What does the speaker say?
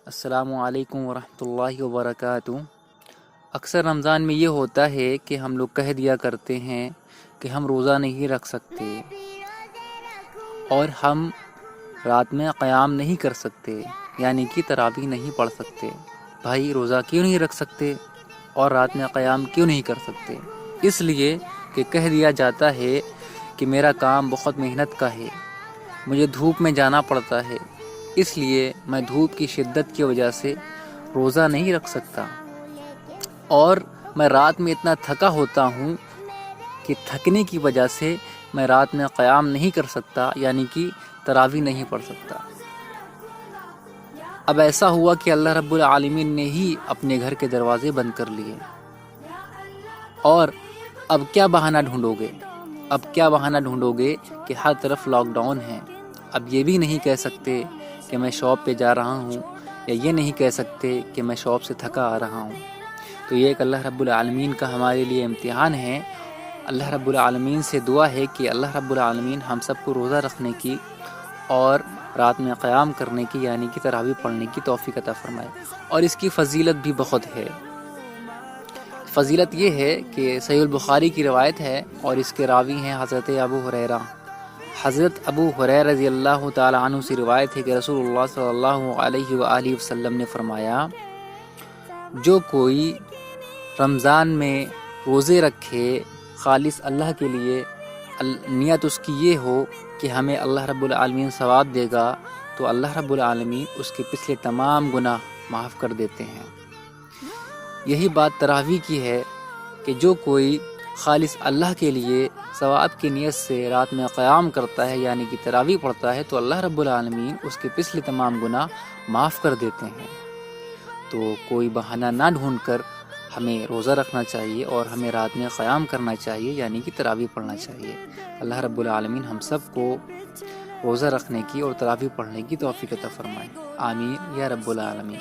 السلام علیکم ورحمۃ اللہ وبرکاتہ۔ اکثر رمضان میں یہ ہوتا ہے کہ ہم لوگ کہہ دیا کرتے ہیں کہ ہم روزہ نہیں رکھ سکتے اور ہم رات میں قیام نہیں کر سکتے، یعنی کہ تراویح نہیں پڑھ سکتے۔ بھائی روزہ کیوں نہیں رکھ سکتے اور رات میں قیام کیوں نہیں کر سکتے؟ اس لیے کہ کہہ دیا جاتا ہے کہ میرا کام بہت محنت کا ہے، مجھے دھوپ میں جانا پڑتا ہے، اس لیے میں دھوپ کی شدت کی وجہ سے روزہ نہیں رکھ سکتا، اور میں رات میں اتنا تھکا ہوتا ہوں کہ تھکنے کی وجہ سے میں رات میں قیام نہیں کر سکتا، یعنی کہ تراویح نہیں پڑھ سکتا۔ اب ایسا ہوا کہ اللہ رب العالمین نے ہی اپنے گھر کے دروازے بند کر لیے، اور اب کیا بہانہ ڈھونڈو گے کہ ہر طرف لاک ڈاؤن ہے۔ اب یہ بھی نہیں کہہ سکتے کہ میں شاپ پہ جا رہا ہوں، یا یہ نہیں کہہ سکتے کہ میں شاپ سے تھکا آ رہا ہوں۔ تو یہ ایک اللہ رب العالمین کا ہمارے لیے امتحان ہے۔ اللہ رب العالمین سے دعا ہے کہ اللہ رب العالمین ہم سب کو روزہ رکھنے کی اور رات میں قیام کرنے کی، یعنی کہ تراویح پڑھنے کی توفیق عطا فرمائے۔ اور اس کی فضیلت بھی بہت ہے۔ فضیلت یہ ہے کہ صحیح البخاری کی روایت ہے، اور اس کے راوی ہیں حضرت ابو ہریرہ۔ حضرت ابو ہریرہ رضی اللہ تعالی عنہ سے روایت ہے کہ رسول اللہ صلی اللہ علیہ وآلہ وسلم نے فرمایا، جو کوئی رمضان میں روزے رکھے خالص اللہ کے لیے، نیت اس کی یہ ہو کہ ہمیں اللہ رب العالمین ثواب دے گا، تو اللہ رب العالمین اس کے پچھلے تمام گناہ معاف کر دیتے ہیں۔ یہی بات تراویح کی ہے کہ جو کوئی خالص اللہ کے لیے ثواب کی نیت سے رات میں قیام کرتا ہے، یعنی کہ تراویح پڑھتا ہے، تو اللہ رب العالمین اس کے پچھلے تمام گناہ معاف کر دیتے ہیں۔ تو کوئی بہانہ نہ ڈھونڈ کر ہمیں روزہ رکھنا چاہیے اور ہمیں رات میں قیام کرنا چاہیے، یعنی کہ تراویح پڑھنا چاہیے۔ اللہ رب العالمین ہم سب کو روزہ رکھنے کی اور تراویح پڑھنے کی توفیق عطا فرمائے۔ آمین یا رب العالمین۔